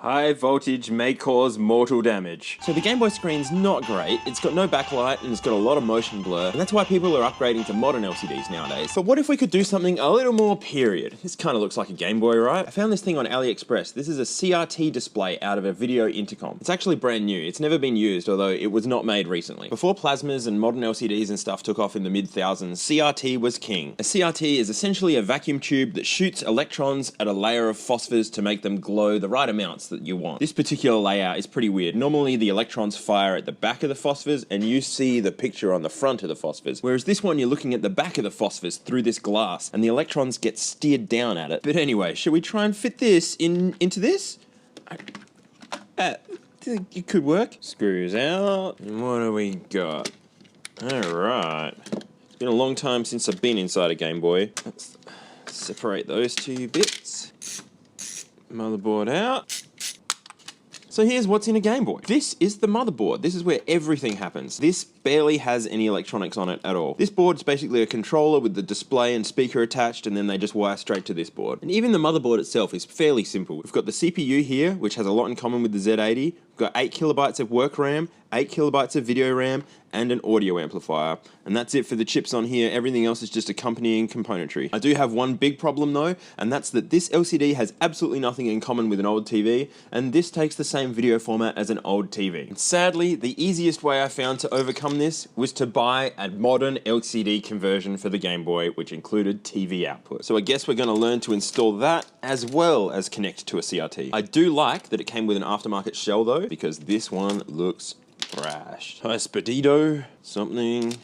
High voltage may cause mortal damage. So the Game Boy screen's not great, it's got no backlight and it's got a lot of motion blur, and that's why people are upgrading to modern LCDs nowadays. But what if we could do something a little more period? This kind of looks like a Game Boy, right? I found this thing on AliExpress. This is a CRT display out of a video intercom. It's actually brand new. It's never been used, although it was not made recently. Before plasmas and modern LCDs and stuff took off in the mid-thousands, CRT was king. A CRT is essentially a vacuum tube that shoots electrons at a layer of phosphors to make them glow the right amounts that you want. This particular layout is pretty weird. Normally the electrons fire at the back of the phosphors and you see the picture on the front of the phosphors. Whereas this one, you're looking at the back of the phosphors through this glass and the electrons get steered down at it. But anyway, should we try and fit this into this? I think it could work. Screws out. And what do we got? Alright. It's been a long time since I've been inside a Game Boy. Let's separate those two bits. Motherboard out. So here's what's in a Game Boy. This is the motherboard. This is where everything happens. This barely has any electronics on it at all. This board is basically a controller with the display and speaker attached, and then they just wire straight to this board. And even the motherboard itself is fairly simple. We've got the CPU here, which has a lot in common with the Z80. We've got 8 kilobytes of work RAM, 8 kilobytes of video RAM, and an audio amplifier. And that's it for the chips on here. Everything else is just accompanying componentry. I do have one big problem though, and that's that this LCD has absolutely nothing in common with an old TV, and this takes the same video format as an old TV. And sadly, the easiest way I found to overcome this was to buy a modern LCD conversion for the Game Boy, which included TV output. So I guess we're gonna learn to install that as well as connect to a CRT. I do like that it came with an aftermarket shell though, because this one looks trashed. Hi, Spedito, something.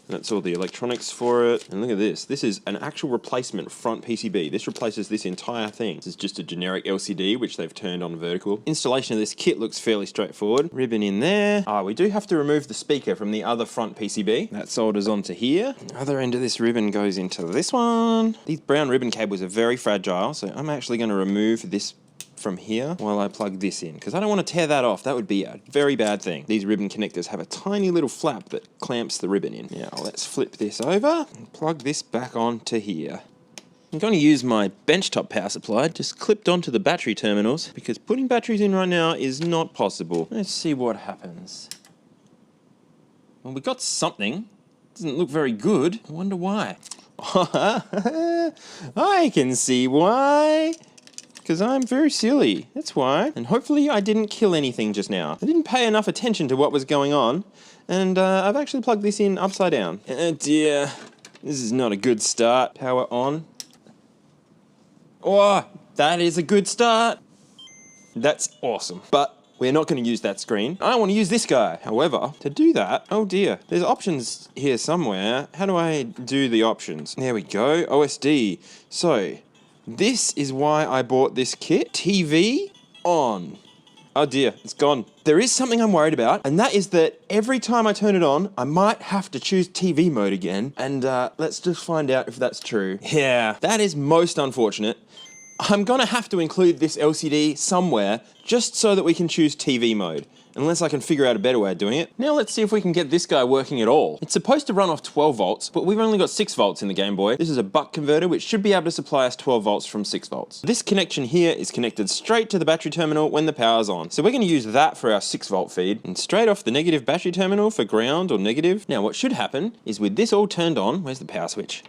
That's all the electronics for it. And look at this. This is an actual replacement front PCB. This replaces this entire thing. This is just a generic LCD, which they've turned on vertical. Installation of this kit looks fairly straightforward. Ribbon in there. We do have to remove the speaker from the other front PCB. That solders onto here. The other end of this ribbon goes into this one. These brown ribbon cables are very fragile, so I'm actually going to remove this from here while I plug this in, because I don't want to tear that off. That would be a very bad thing. These ribbon connectors have a tiny little flap that clamps the ribbon in. Now let's flip this over and plug this back onto here. I'm going to use my benchtop power supply just clipped onto the battery terminals, because putting batteries in right now is not possible. Let's see what happens. Well, we got something. Doesn't look very good. I wonder why. I can see why. Because I'm very silly, that's why. And hopefully I didn't kill anything just now. I didn't pay enough attention to what was going on, and I've actually plugged this in upside down. Oh dear, this is not a good start. Power on. Oh, that is a good start. That's awesome. But we're not going to use that screen. I want to use this guy. However, to do that, oh dear, there's options here somewhere. How do I do the options? There we go, OSD. So, this is why I bought this kit. TV on. Oh dear, it's gone. There is something I'm worried about, and that is that every time I turn it on, I might have to choose TV mode again, and let's just find out if that's true. Yeah, that is most unfortunate. I'm gonna have to include this LCD somewhere just so that we can choose TV mode, unless I can figure out a better way of doing it. Now let's see if we can get this guy working at all. It's supposed to run off 12 volts, but we've only got 6 volts in the Game Boy. This is a buck converter, which should be able to supply us 12 volts from 6 volts. This connection here is connected straight to the battery terminal when the power's on. So we're gonna use that for our 6 volt feed, and straight off the negative battery terminal for ground or negative. Now what should happen is with this all turned on, where's the power switch?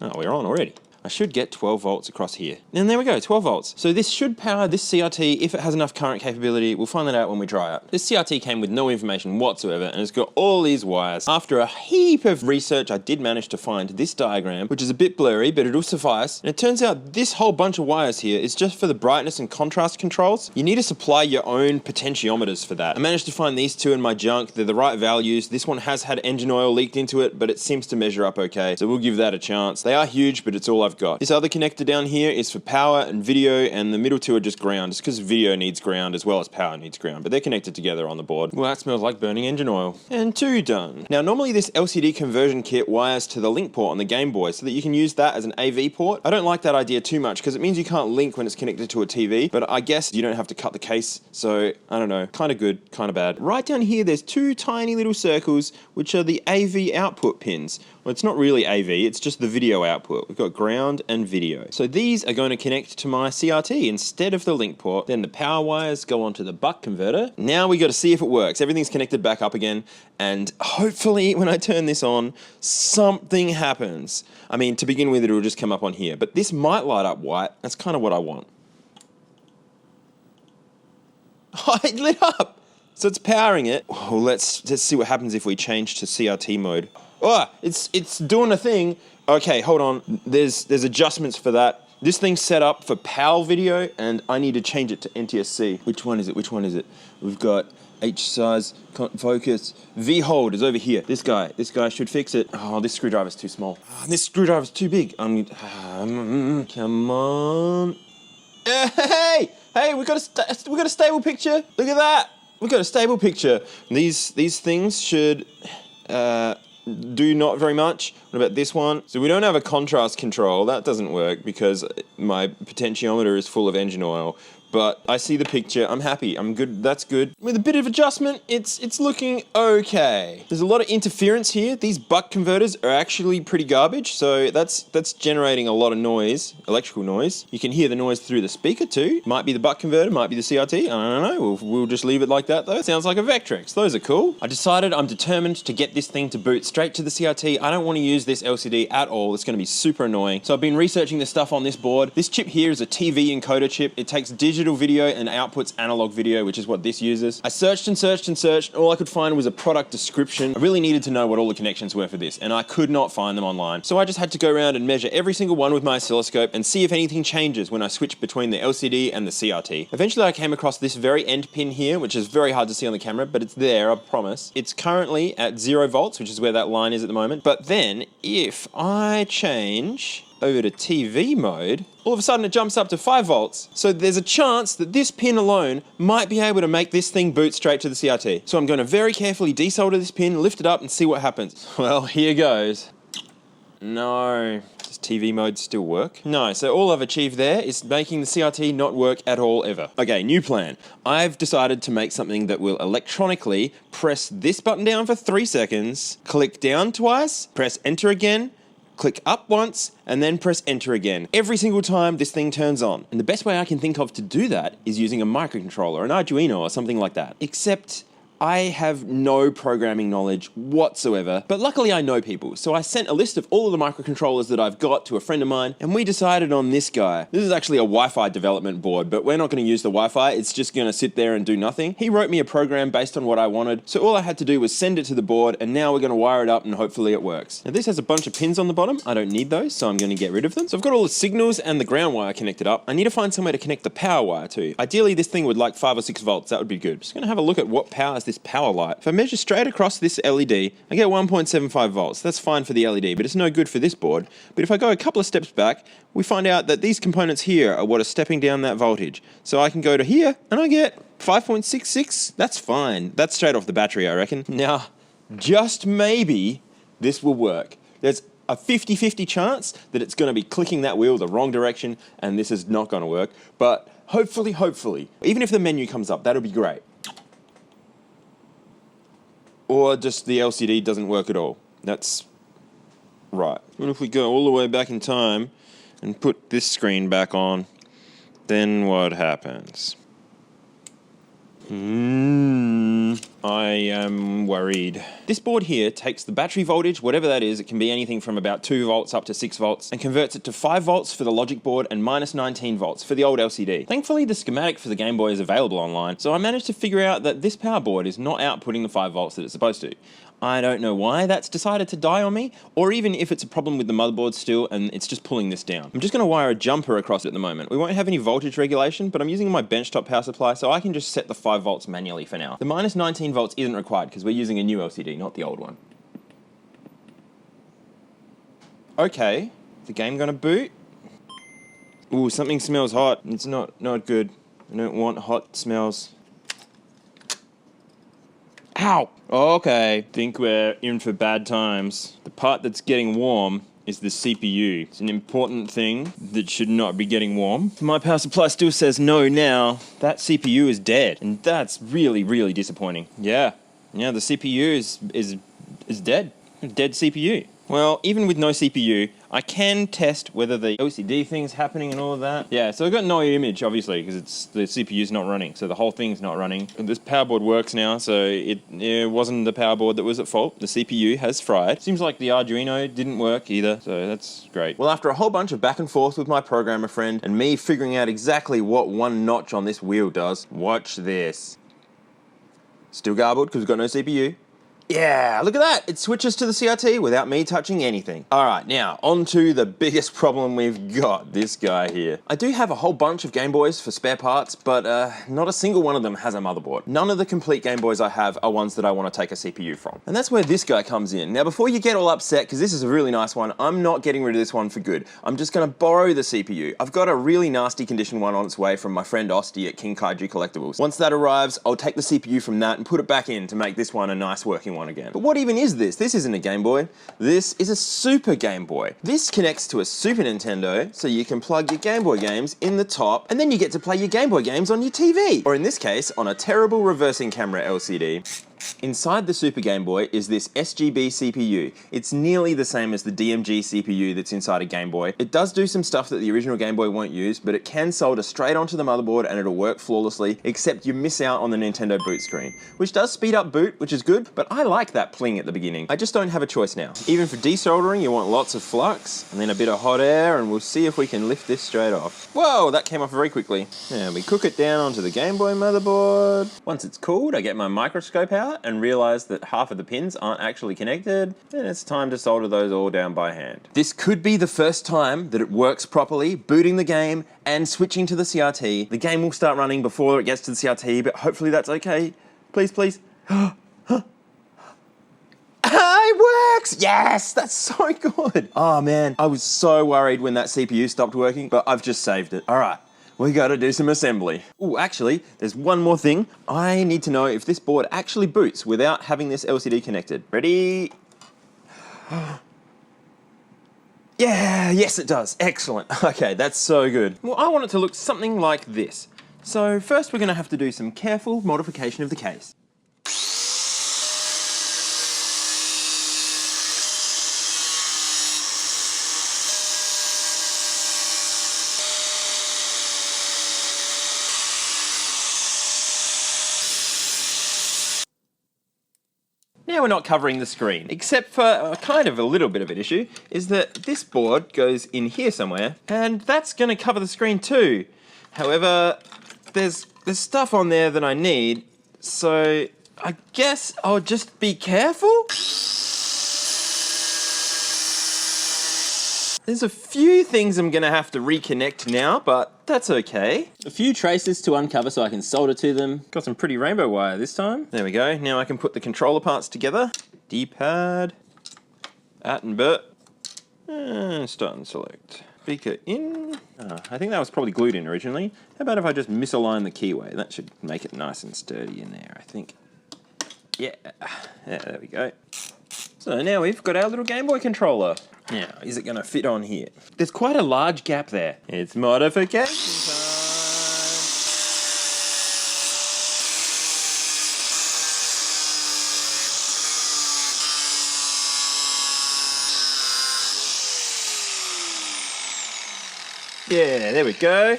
Oh, we're on already. I should get 12 volts across here. And there we go, 12 volts. So this should power this CRT if it has enough current capability. We'll find that out when we try it. This CRT came with no information whatsoever, and it's got all these wires. After a heap of research, I did manage to find this diagram, which is a bit blurry, but it'll suffice. And it turns out this whole bunch of wires here is just for the brightness and contrast controls. You need to supply your own potentiometers for that. I managed to find these two in my junk. They're the right values. This one has had engine oil leaked into it, but it seems to measure up okay. So we'll give that a chance. They are huge, but it's all I've got. This other connector down here is for power and video, and the middle two are just ground. It's because video needs ground as well as power needs ground, but they're connected together on the board. Well, that smells like burning engine oil. And 2 done. Now, normally this LCD conversion kit wires to the link port on the Game Boy so that you can use that as an AV port. I don't like that idea too much because it means you can't link when it's connected to a TV, but I guess you don't have to cut the case, so I don't know. Kind of good, kind of bad. Right down here, there's 2 tiny little circles, which are the AV output pins. Well, it's not really AV, it's just the video output. We've got ground and video. So these are going to connect to my CRT instead of the link port. Then the power wires go onto the buck converter. Now we got to see if it works. Everything's connected back up again, and hopefully when I turn this on, something happens. I mean, to begin with, it'll just come up on here, but this might light up white. That's kind of what I want. Oh, it lit up! So it's powering it. Oh, let's see what happens if we change to CRT mode. Oh, it's doing a thing. Okay, hold on. There's adjustments for that. This thing's set up for PAL video, and I need to change it to NTSC. Which one is it? We've got H size, focus, V hold is over here. This guy should fix it. Oh, this screwdriver's too small. Oh, this screwdriver's too big. Come on. Hey, we got a stable picture. Look at that. We've got a stable picture. These things should do not very much. What about this one? So we don't have a contrast control. That doesn't work because my potentiometer is full of engine oil. But I see the picture. I'm happy. I'm good. That's good. With a bit of adjustment, it's looking okay. There's a lot of interference here. These buck converters are actually pretty garbage. So that's generating a lot of noise, electrical noise. You can hear the noise through the speaker too. Might be the buck converter, might be the CRT. I don't know. We'll just leave it like that though. Sounds like a Vectrex. Those are cool. I'm determined to get this thing to boot straight to the CRT. I don't want to use this LCD at all. It's going to be super annoying. So I've been researching the stuff on this board. This chip here is a TV encoder chip. It takes digital video and outputs analog video, which is what this uses. I searched and searched and searched. All I could find was a product description. I really needed to know what all the connections were for this, and I could not find them online. So I just had to go around and measure every single one with my oscilloscope and see if anything changes when I switch between the LCD and the CRT. Eventually I came across this very end pin here, which is very hard to see on the camera, but it's there, I promise. It's currently at 0 volts, which is where that line is at the moment. But then if I change over to TV mode, all of a sudden it jumps up to 5 volts. So there's a chance that this pin alone might be able to make this thing boot straight to the CRT. So I'm going to very carefully desolder this pin, lift it up and see what happens. Well, here goes. No. Does TV mode still work? No, so all I've achieved there is making the CRT not work at all ever. Okay, new plan. I've decided to make something that will electronically press this button down for 3 seconds, click down twice, press enter again, click up once, and then press enter again. Every single time this thing turns on. And the best way I can think of to do that is using a microcontroller, an Arduino or something like that. Except I have no programming knowledge whatsoever, but luckily I know people. So I sent a list of all of the microcontrollers that I've got to a friend of mine, and we decided on this guy. This is actually a Wi-Fi development board, but we're not going to use the Wi-Fi. It's just going to sit there and do nothing. He wrote me a program based on what I wanted, so all I had to do was send it to the board, and now we're going to wire it up and hopefully it works. Now this has a bunch of pins on the bottom. I don't need those, so I'm going to get rid of them. So I've got all the signals and the ground wire connected up. I need to find somewhere to connect the power wire to. Ideally this thing would like 5 or 6 volts. That would be good. Just going to have a look at what powers this power light. If I measure straight across this LED, I get 1.75 volts. That's fine for the LED, but it's no good for this board. But if I go a couple of steps back, we find out that these components here are what are stepping down that voltage. So I can go to here and I get 5.66. That's fine. That's straight off the battery, I reckon. Now, just maybe this will work. There's a 50-50 chance that it's going to be clicking that wheel the wrong direction and this is not going to work. But hopefully, even if the menu comes up, that'll be great. Or just the LCD doesn't work at all. That's right. What if we go all the way back in time and put this screen back on? Then what happens? I am worried. This board here takes the battery voltage, whatever that is, it can be anything from about 2 volts up to 6 volts, and converts it to 5 volts for the logic board and minus 19 volts for the old LCD. Thankfully, the schematic for the Game Boy is available online, so I managed to figure out that this power board is not outputting the 5 volts that it's supposed to. I don't know why that's decided to die on me, or even if it's a problem with the motherboard still and it's just pulling this down. I'm just going to wire a jumper across it at the moment. We won't have any voltage regulation, but I'm using my benchtop power supply, so I can just set the 5 volts manually for now. The minus 19 volts isn't required because we're using a new LCD, not the old one. Okay, the game gonna boot? Ooh, something smells hot. It's not good. I don't want hot smells. Ow! Okay, think we're in for bad times. The part that's getting warm is the CPU. It's an important thing that should not be getting warm. My power supply still says no now. That CPU is dead, and that's really, really disappointing. Yeah, the CPU is dead. A dead CPU. Well, even with no CPU, I can test whether the LCD thing's happening and all of that. Yeah, so I've got no image, obviously, because the CPU's not running, so the whole thing's not running. And this power board works now, so it wasn't the power board that was at fault. The CPU has fried. Seems like the Arduino didn't work either, so that's great. Well, after a whole bunch of back and forth with my programmer friend, and me figuring out exactly what one notch on this wheel does, watch this. Still garbled, because we've got no CPU. Yeah, look at that. It switches to the CRT without me touching anything. All right, now on to the biggest problem we've got, this guy here. I do have a whole bunch of Game Boys for spare parts, but not a single one of them has a motherboard. None of the complete Game Boys I have are ones that I want to take a CPU from. And that's where this guy comes in. Now, before you get all upset, because this is a really nice one, I'm not getting rid of this one for good. I'm just going to borrow the CPU. I've got a really nasty condition one on its way from my friend Osti at King Kaiju Collectibles. Once that arrives, I'll take the CPU from that and put it back in to make this one a nice working one again. But what even is this? This isn't a Game Boy. This is a Super Game Boy. This connects to a Super Nintendo, so you can plug your Game Boy games in the top, and then you get to play your Game Boy games on your TV. Or in this case, on a terrible reversing camera LCD. Inside the Super Game Boy is this SGB CPU. It's nearly the same as the DMG CPU that's inside a Game Boy. It does do some stuff that the original Game Boy won't use, but it can solder straight onto the motherboard and it'll work flawlessly, except you miss out on the Nintendo boot screen, which does speed up boot, which is good, but I like that pling at the beginning. I just don't have a choice now. Even for desoldering, you want lots of flux, and then a bit of hot air, and we'll see if we can lift this straight off. Whoa, that came off very quickly. And we cook it down onto the Game Boy motherboard. Once it's cooled, I get my microscope out and realize that half of the pins aren't actually connected, and it's time to solder those all down by hand. This could be the first time that it works properly, booting the game and switching to the CRT. The game will start running before it gets to the CRT, but hopefully that's okay. Please, please. It works! Yes! That's so good! Oh man, I was so worried when that CPU stopped working, but I've just saved it. All right. We gotta do some assembly. Oh, actually, there's one more thing. I need to know if this board actually boots without having this LCD connected. Ready? Yeah, yes it does. Excellent. Okay, that's so good. Well, I want it to look something like this. So first we're gonna have to do some careful modification of the case. Now we're not covering the screen, except for kind of a little bit of an issue, is that this board goes in here somewhere, and that's going to cover the screen too. However, there's stuff on there that I need, so I guess I'll just be careful? There's a few things I'm going to have to reconnect now, but that's okay. A few traces to uncover so I can solder to them. Got some pretty rainbow wire this time. There we go. Now I can put the controller parts together. D-pad. At and bit. And start and select. Speaker in. I think that was probably glued in originally. How about if I just misalign the keyway? That should make it nice and sturdy in there, I think. Yeah, there we go. So now we've got our little Game Boy controller. Now, is it going to fit on here? There's quite a large gap there. It's modification time. Yeah, there we go.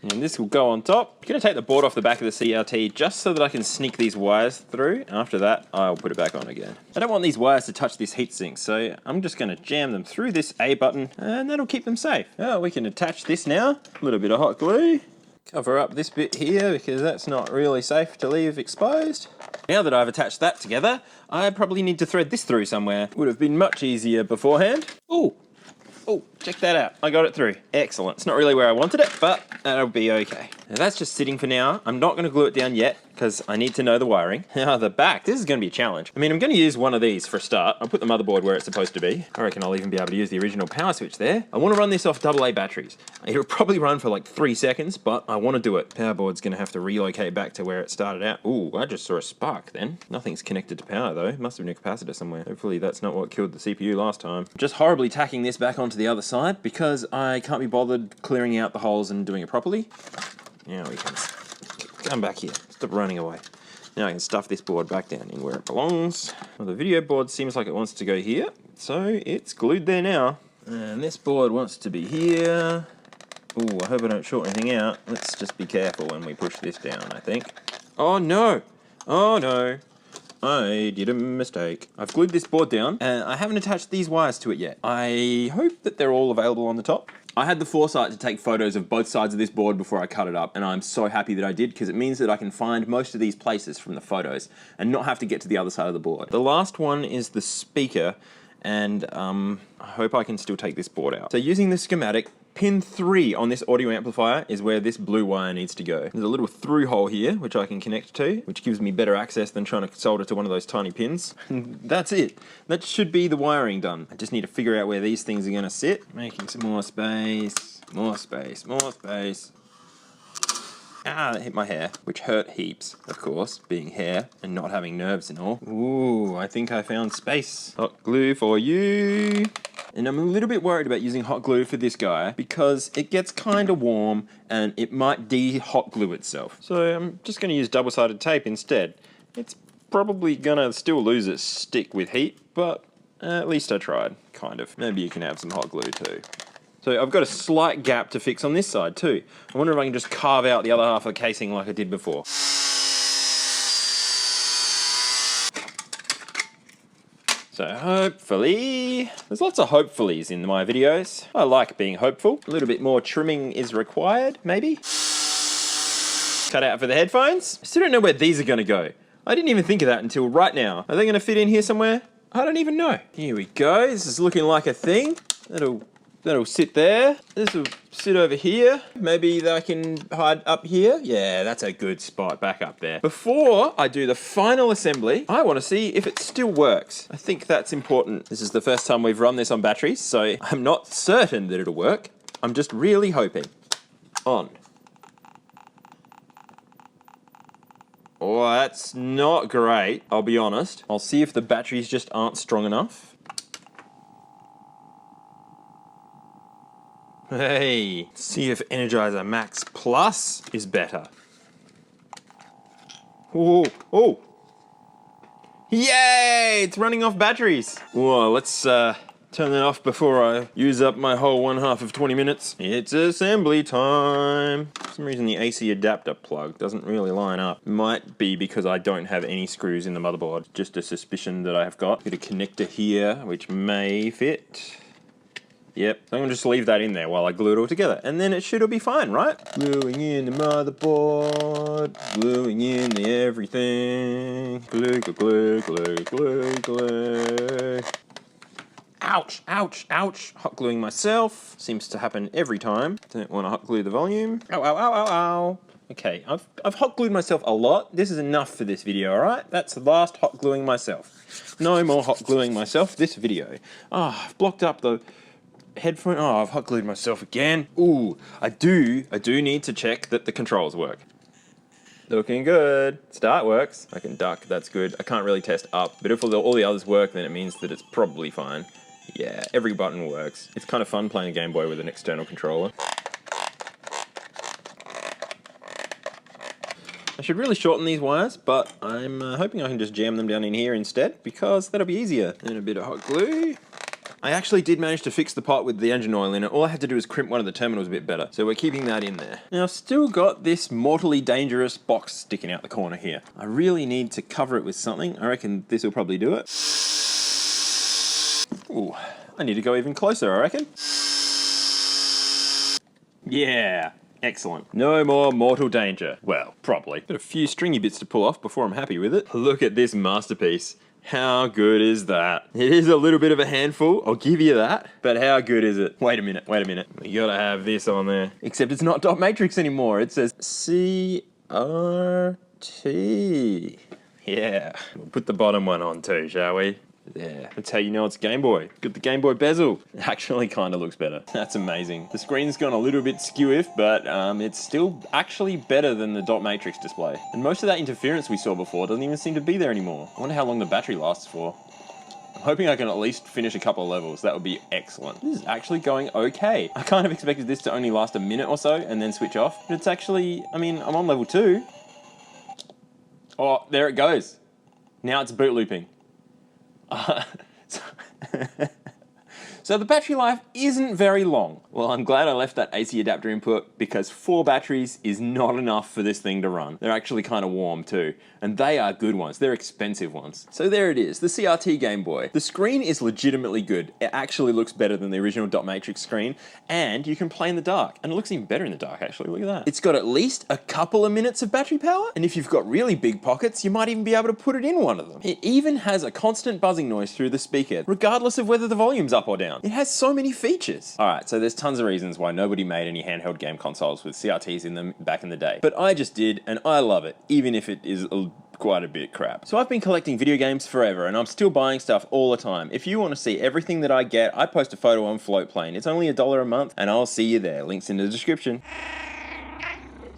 And this will go on top. I'm going to take the board off the back of the CRT just so that I can sneak these wires through. After that, I'll put it back on again. I don't want these wires to touch this heatsink, so I'm just going to jam them through this A button, and that'll keep them safe. Oh, we can attach this now. A little bit of hot glue. Cover up this bit here because that's not really safe to leave exposed. Now that I've attached that together, I probably need to thread this through somewhere. Would have been much easier beforehand. Ooh. Oh, check that out. I got it through. Excellent. It's not really where I wanted it, but that'll be okay. Now that's just sitting for now. I'm not going to glue it down yet because I need to know the wiring. Now the back, this is going to be a challenge. I mean, I'm going to use one of these for a start. I'll put the motherboard where it's supposed to be. I reckon I'll even be able to use the original power switch there. I want to run this off AA batteries. It'll probably run for like 3 seconds, but I want to do it. Power board's going to have to relocate back to where it started out. Ooh, I just saw a spark then. Nothing's connected to power though. Must have been a capacitor somewhere. Hopefully that's not what killed the CPU last time. Just horribly tacking this back onto the other side because I can't be bothered clearing out the holes and doing it properly. Now we can come back here. Stop running away. Now I can stuff this board back down in where it belongs. Well, the video board seems like it wants to go here. So it's glued there now. And this board wants to be here. Ooh, I hope I don't short anything out. Let's just be careful when we push this down, I think. Oh no! Oh no! I did a mistake. I've glued this board down and I haven't attached these wires to it yet. I hope that they're all available on the top. I had the foresight to take photos of both sides of this board before I cut it up, and I'm so happy that I did because it means that I can find most of these places from the photos and not have to get to the other side of the board. The last one is the speaker, and I hope I can still take this board out. So using the schematic, pin 3 on this audio amplifier is where this blue wire needs to go. There's a little through hole here, which I can connect to, which gives me better access than trying to solder to one of those tiny pins. And that's it. That should be the wiring done. I just need to figure out where these things are going to sit. Making some more space, more space, more space. Ah, that hit my hair, which hurt heaps, of course, being hair and not having nerves and all. Ooh, I think I found space. Hot glue for you. And I'm a little bit worried about using hot glue for this guy because it gets kind of warm and it might de-hot glue itself. So I'm just going to use double-sided tape instead. It's probably going to still lose its stick with heat, but at least I tried, kind of. Maybe you can have some hot glue too. So I've got a slight gap to fix on this side too. I wonder if I can just carve out the other half of the casing like I did before. So hopefully, there's lots of hopefullys in my videos. I like being hopeful. A little bit more trimming is required, maybe. Cut out for the headphones. I still don't know where these are gonna go. I didn't even think of that until right now. Are they gonna fit in here somewhere? I don't even know. Here we go, this is looking like a thing. That'll sit there. This will sit over here. Maybe I can hide up here. Yeah, that's a good spot back up there. Before I do the final assembly, I want to see if it still works. I think that's important. This is the first time we've run this on batteries, so I'm not certain that it'll work. I'm just really hoping. On. Oh, that's not great, I'll be honest. I'll see if the batteries just aren't strong enough. Hey, see if Energizer Max Plus is better. Oh, oh. Yay, it's running off batteries. Whoa, let's turn that off before I use up my whole 1/2 of 20 minutes. It's assembly time. For some reason the AC adapter plug doesn't really line up. Might be because I don't have any screws in the motherboard. Just a suspicion that I have got. Got a connector here, which may fit. Yep, so I'm gonna just leave that in there while I glue it all together, and then it should all be fine, right? Gluing in the motherboard, gluing in the everything. Glue, glue, glue, glue, glue. Ouch, ouch, ouch. Hot gluing myself. Seems to happen every time. Don't want to hot glue the volume. Ow, ow, ow, ow, ow. Okay, I've hot glued myself a lot. This is enough for this video, alright? That's the last hot gluing myself. No more hot gluing myself this video. Ah, I've blocked up the headphone. Oh, I've hot glued myself again. Ooh, I do need to check that the controls work. Looking good. Start works. I can duck, that's good. I can't really test up, but if all the others work, then it means that it's probably fine. Yeah, every button works. It's kind of fun playing a Game Boy with an external controller. I should really shorten these wires, but I'm hoping I can just jam them down in here instead, because that'll be easier. And a bit of hot glue. I actually did manage to fix the part with the engine oil in it. All I had to do was crimp one of the terminals a bit better. So we're keeping that in there. Now I've still got this mortally dangerous box sticking out the corner here. I really need to cover it with something. I reckon this will probably do it. Ooh, I need to go even closer, I reckon. Yeah, excellent. No more mortal danger. Well, probably. Got a few stringy bits to pull off before I'm happy with it. Look at this masterpiece. How good is that? It is a little bit of a handful, I'll give you that. But how good is it? Wait a minute, wait a minute. We gotta have this on there. Except it's not dot matrix anymore. It says CRT. Yeah. We'll put the bottom one on too, shall we? Yeah, that's how you know it's Game Boy. Got the Game Boy bezel. It actually kind of looks better. That's amazing. The screen's gone a little bit skew-if, but it's still actually better than the dot matrix display. And most of that interference we saw before doesn't even seem to be there anymore. I wonder how long the battery lasts for. I'm hoping I can at least finish a couple of levels. That would be excellent. This is actually going okay. I kind of expected this to only last a minute or so and then switch off. But it's actually, I mean, I'm on level 2. Oh, there it goes. Now it's boot looping. So the battery life isn't very long. Well, I'm glad I left that AC adapter input because 4 batteries is not enough for this thing to run. They're actually kind of warm too, and they are good ones. They're expensive ones. So there it is, the CRT Game Boy. The screen is legitimately good. It actually looks better than the original dot matrix screen, and you can play in the dark. And it looks even better in the dark, actually. Look at that. It's got at least a couple of minutes of battery power, and if you've got really big pockets, you might even be able to put it in one of them. It even has a constant buzzing noise through the speaker, regardless of whether the volume's up or down. It has so many features. Alright, so there's tons of reasons why nobody made any handheld game consoles with CRTs in them back in the day. But I just did, and I love it, even if it is quite a bit crap. So I've been collecting video games forever, and I'm still buying stuff all the time. If you want to see everything that I get, I post a photo on Floatplane. It's only $1 a month, and I'll see you there. Links in the description.